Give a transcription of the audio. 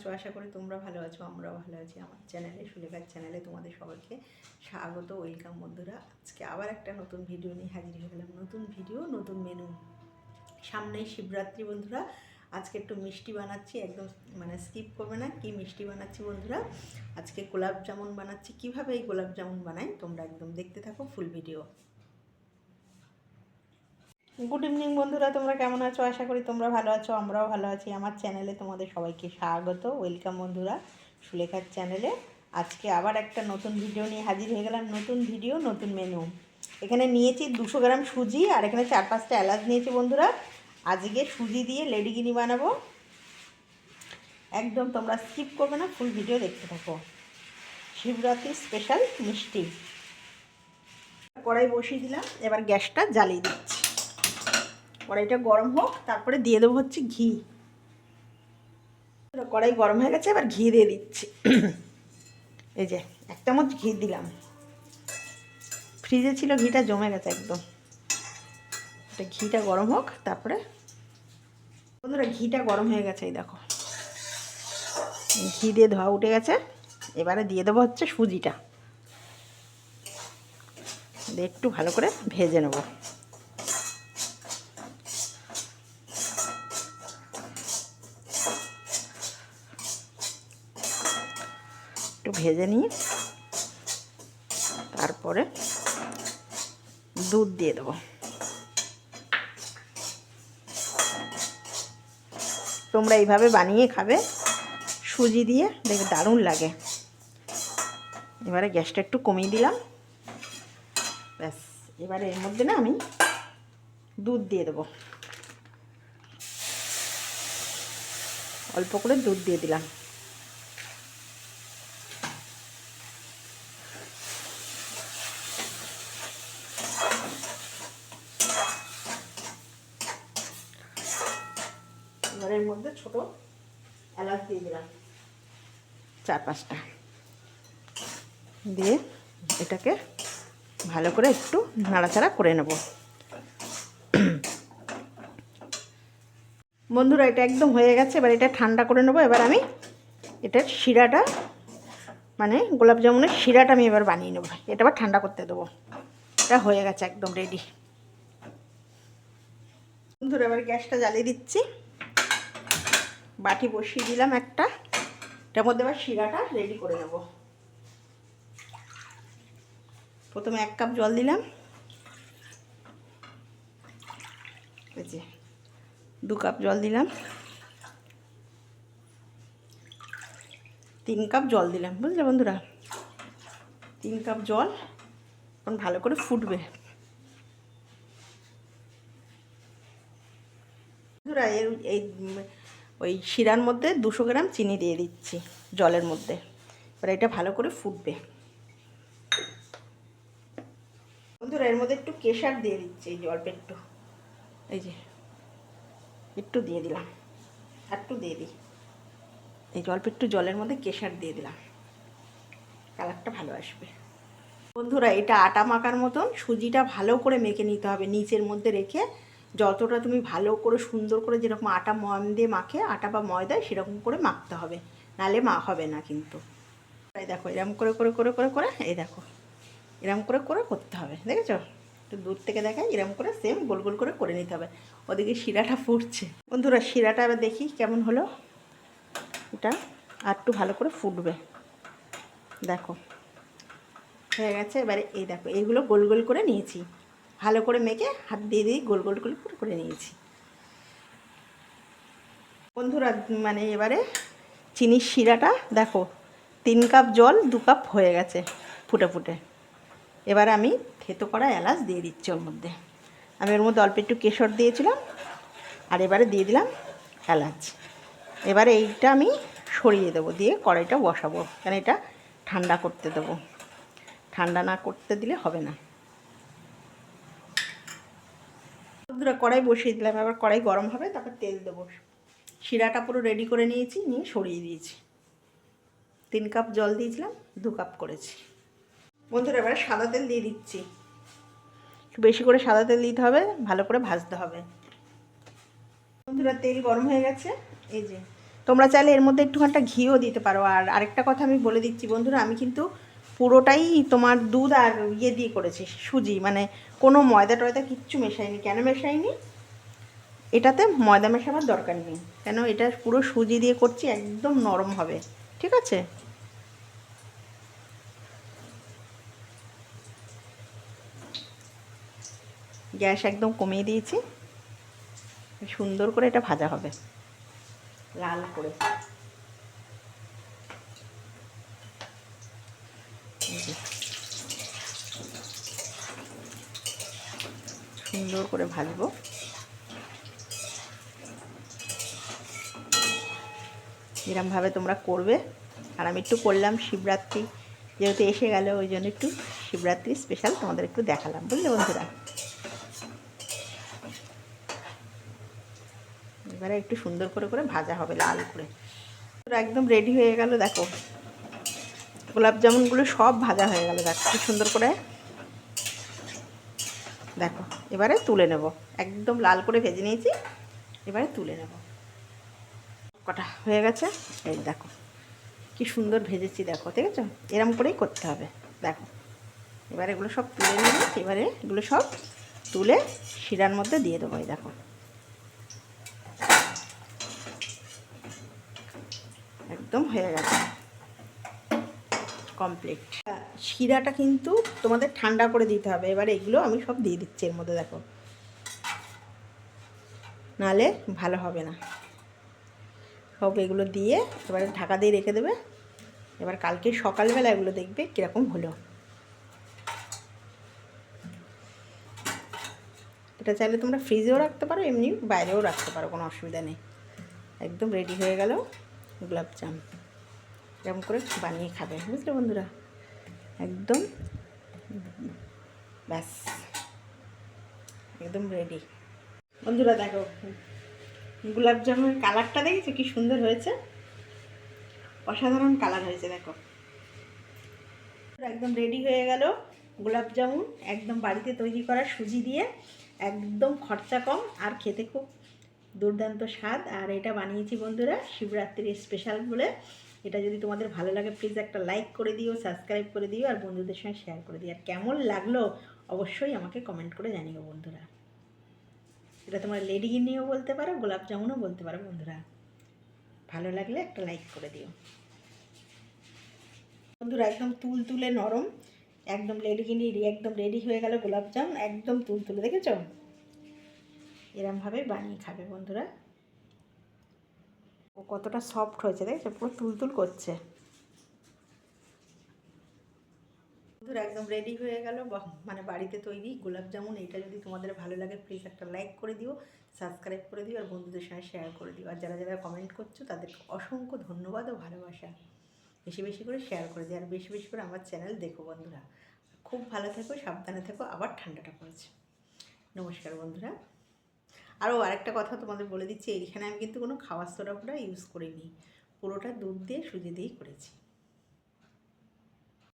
আছো? আশা করি তোমরা ভালো আছো, আমরাও ভালো আছি। আমার চ্যানেলে, সুলেখার চ্যানেলে তোমাদের সবাইকে স্বাগত, ওয়েলকাম বন্ধুরা। আজকে আবার একটা নতুন ভিডিও নিয়ে হাজির হয়ে গেলাম। নতুন ভিডিও, নতুন মেনু। সামনেই শিবরাত্রি বন্ধুরা। আজকে একটু মিষ্টি বানাচ্ছি, একদম স্কিপ করবে না। কি মিষ্টি বানাচ্ছি বন্ধুরা? আজকে গোলাপ জামুন বানাচ্ছি। কীভাবে এই গোলাপ জামুন বানাই তোমরা একদম দেখতে থাকো ফুল ভিডিও। গুড ইভিনিং বন্ধুরা, তোমরা কেমন আছো? আশা করি তোমরা ভালো আছো, আমরাও ভালো আছি। আমার চ্যানেলে তোমাদের সবাইকে স্বাগত, ওয়েলকাম বন্ধুরা, সুলেখার চ্যানেলে। আজকে আবার একটা নতুন ভিডিও নিয়ে হাজির হয়ে গেলাম। নতুন ভিডিও, নতুন মেনু। এখানে নিয়েছি 200 গ্রাম সুজি, আর এখানে 4-5টা এলাচ নিয়েছি বন্ধুরা। আজকে সুজি দিয়ে লেডিগিনি বানাবো। একদম তোমরা স্কিপ করবে না, ফুল ভিডিও দেখতে থাকো। শিবরাত্রি স্পেশাল মিষ্টি। কড়াই বসিয়ে দিলাম, এবার গ্যাসটা জ্বালিয়ে দিচ্ছি। কড়াইটা গরম হোক, তারপরে দিয়ে দেবো হচ্ছে ঘি। কড়াই গরম হয়ে গেছে, এবার ঘি দিয়ে দিচ্ছি। এই যে 1 চামচ ঘি দিলাম। ফ্রিজে ছিল, ঘিটা জমে গেছে একদম। এটা ঘিটা গরম হোক, তারপরে বন্ধুরা ঘিটা গরম হয়ে গেছে, এই দেখো ঘি দিয়ে ধোয়া উঠে গেছে। এবারে দিয়ে দেবো হচ্ছে সুজিটা, দিয়ে একটু ভালো করে ভেজে নেব। একটু ভেজে নিয়ে তারপরে দুধ দিয়ে দেবো। তোমরা এইভাবে বানিয়ে খাবে, সুজি দিয়ে, দেখে দারুণ লাগে। এবারে গ্যাসটা একটু কমিয়ে দিলাম। ব্যাস, এবারে এর মধ্যে না আমি দুধ দিয়ে দেবো। অল্প করে দুধ দিয়ে দিলাম। এবারে এর মধ্যে ছোট এলাচ দিয়ে দিলাম 4-5টা, দিয়ে এটাকে ভালো করে একটু নাড়াচাড়া করে নেব। বন্ধুরা এটা একদম হয়ে গেছে, এবার এটা ঠান্ডা করে নেবো। এবার আমি এটার শিরাটা, গোলাপ জামুনের শিরাটা আমি এবার বানিয়ে নেবো। এটা আবার ঠান্ডা করতে দেবো। এটা হয়ে গেছে, একদম রেডি। বন্ধুরা এবার গ্যাসটা জ্বালিয়ে দিচ্ছি। বাটি বসিয়ে দিলাম একটা, এটার মধ্যে এবার শিরাটা রেডি করে নেব। প্রথমে 1 কাপ জল দিলাম, এই যে 2 কাপ জল দিলাম, 3 কাপ জল দিলাম, বুঝলে বন্ধুরা? 3 কাপ জল এখন ভালো করে ফুটবে। বন্ধুরা এই ওই শিরার মধ্যে 200 গ্রাম চিনি দিয়ে দিচ্ছি জলের মধ্যে। এবার এটা ভালো করে ফুটবে। বন্ধুরা এর মধ্যে একটু কেশর দিয়ে দিচ্ছি, এই যে অল্প একটু, এই যে একটু দিয়ে দিলাম, আর একটু দিয়ে দিই। এই যে অল্প একটু জলের মধ্যে কেশর দিয়ে দিলাম, কালারটা ভালো আসবে। বন্ধুরা এটা আটা মাখার মতন সুজিটা ভালো করে মেখে নিতে হবে। নিচের মধ্যে রেখে যতটা তুমি ভালো করে সুন্দর করে, যেরকম আটা ময়াম দিয়ে মাখে, আটা বা ময়দায়, সেরকম করে মাখতে হবে, নাহলে হবে না কিন্তু। এই দেখো এরকম করে করে করে করে করে, এই দেখো এরকম করে করে করতে হবে, দেখেছো? একটু দূর থেকে দেখাই, এরকম করে সেম গোল গোল করে করে নিতে হবে। ওদিকে শিরাটা ফুটছে। বন্ধুরা শিরাটা এবার দেখি কেমন হলো। এটা আর একটু ভালো করে ফুটবে, দেখো হয়ে গেছে। এবারে এই দেখো এইগুলো গোল গোল করে নিয়েছি, ভালো করে মেখে হাত দিয়ে দিয়ে গোল গোল করে করে নিয়েছি। বন্ধুরা এবারে চিনির শিরাটা দেখো, 3 কাপ জল 2 কাপ হয়ে গেছে ফুটে ফুটে। এবার আমি থেতো করা এলাচ দিয়ে দিচ্ছি ওর মধ্যে। আমি ওর মধ্যে অল্প একটু কেশর দিয়েছিলাম, আর এবারে দিয়ে দিলাম এলাচ। এবারে এইটা আমি সরিয়ে দেবো, দিয়ে কড়াইটা বসাবো, কারণ এটা ঠান্ডা করতে দেবো। ঠান্ডা না করতে দিলে হবে না। বন্ধুরা কড়াই বসিয়ে দিলাম, এবার কড়াই গরম হবে, তারপর তেল দেবো। শিরাটা পুরো রেডি করে নিয়েছি, নিয়ে সরিয়ে দিয়েছি। 3 কাপ জল দিয়েছিলাম, 2 কাপ করেছি। বন্ধুরা এবার সাদা তেল দিয়ে দিচ্ছি। একটু বেশি করে সাদা তেল দিতে হবে, ভালো করে ভাজতে হবে। বন্ধুরা তেল গরম হয়ে গেছে, এই যে তোমরা চাইলে এর মধ্যে একটুখানটা ঘিও দিতে পারো। আর আরেকটা কথা আমি বলে দিচ্ছি বন্ধুরা, আমি কিন্তু পুরোটাই তোমার দুধ আর ইয়ে দিয়ে করেছি, সুজি, মানে কোনো ময়দা টয়দা কিচ্ছু মেশাইনি। কেন মেশাইনি? এটাতে ময়দা মেশাবার দরকার নেই, কেন এটা পুরো সুজি দিয়ে করছি, একদম নরম হবে। ঠিক আছে? গ্যাস একদম কমিয়ে দিয়েছি। সুন্দর করে এটা ভাজা হবে লাল করে। সুন্দর করে ভাজবো। এরমভাবে তোমরা করবে। আর আমি একটু করলাম শিবরাত্রি যেহেতু এসে গেল, ওই জন্য একটু শিবরাত্রি স্পেশাল তোমাদের একটু দেখালাম, বুঝলে বন্ধুরা? এবারে একটু সুন্দর করে করে ভাজা হবে লাল করে। একদম রেডি হয়ে গেল, দেখো গোলাপ জামুনগুলো সব ভাজা হয়ে গেল, দেখো কি সুন্দর করে। দেখো এবারে তুলে নেব, একদম লাল করে ভেজে নিয়েছি, এবারে তুলে নেব। কটা হয়ে গেছে, এই দেখো কি সুন্দর ভেজেছি, দেখো ঠিক আছে? এরম করেই করতে হবে। দেখো এবারে এগুলো সব তুলে নেব, এবারে এগুলো সব তুলে শিরার মধ্যে দিয়ে দেবো। এই দেখো একদম হয়ে গেছে, কমপ্লিট। শিরাটা কিন্তু তোমাদের ঠান্ডা করে দিতে হবে। এবারে এগুলো আমি সব দিয়ে দিচ্ছি এর মধ্যে, দেখো, নাহলে ভালো হবে না। সব এগুলো দিয়ে এবারে ঢাকা দিয়ে রেখে দেবে। এবার কালকে সকালবেলা এগুলো দেখবে কীরকম হলো। এটা চাইলে তোমরা ফ্রিজেও রাখতে পারো, এমনি বাইরেও রাখতে পারো, কোনো অসুবিধা নেই। একদম রেডি হয়ে গেল গোলাপজাম। এরকম করে বানিয়ে খাবে, বুঝলে বন্ধুরা? একদম ব্যাস, একদম রেডি। বন্ধুরা দেখো গোলাপজামের কালারটা দেখেছো কি সুন্দর হয়েছে, অসাধারণ কালার হয়েছে। দেখো একদম রেডি হয়ে গেল গোলাপজামুন, একদম বাড়িতে তৈরি করা সুজি দিয়ে, একদম খরচা কম আর খেতে খুব দুর্দান্ত স্বাদ। আর এটা বানিয়েছি বন্ধুরা শিবরাত্রির স্পেশাল বলে। এটা যদি তোমাদের ভালো লাগে প্লিজ একটা লাইক করে দিও, সাবস্ক্রাইব করে দিও, আর বন্ধুদের সঙ্গে শেয়ার করে দিও। আর কেমন লাগলো অবশ্যই আমাকে কমেন্ট করে জানিও বন্ধুরা। এটা তোমরা লেডিগিনিও বলতে পারো, গোলাপ জামুনও বলতে পারো বন্ধুরা। ভালো লাগলে একটা লাইক করে দিও বন্ধুরা। একদম তুলতুলে নরম, একদম লেডিগিনি একদম রেডি হয়ে গেল গোলাপজাম, একদম তুলতুলে, দেখেছো? এরমভাবে বানিয়ে খাবে বন্ধুরা। ও কতটা সফট হয়েছে দেখেছো, পুরো তুলতুল করছে বন্ধুরা। একদম রেডি হয়ে গেল মানে বাড়িতে তৈরি গোলাপ জামুন। এটা যদি তোমাদের ভালো লাগে প্লিজ একটা লাইক করে দিও, সাবস্ক্রাইব করে দিও, আর বন্ধুদের সঙ্গে শেয়ার করে দিও। আর যারা যারা কমেন্ট করছো তাদেরকে অসংখ্য ধন্যবাদ ও ভালোবাসা। বেশি বেশি করে শেয়ার করে দিও, আর বেশি বেশি করে আমার চ্যানেল দেখো বন্ধুরা। খুব ভালো থেকো, সাবধানে থেকো। আবার ঠান্ডাটা পড়েছে। নমস্কার বন্ধুরা। আরও আরেকটা কথা তোমাদের বলে দিচ্ছি, এইখানে আমি কিন্তু কোনো খাওয়ার সোডা ফোডা ইউজ করিনি, পুরোটা দুধ দিয়ে সুজি দিয়েই করেছি।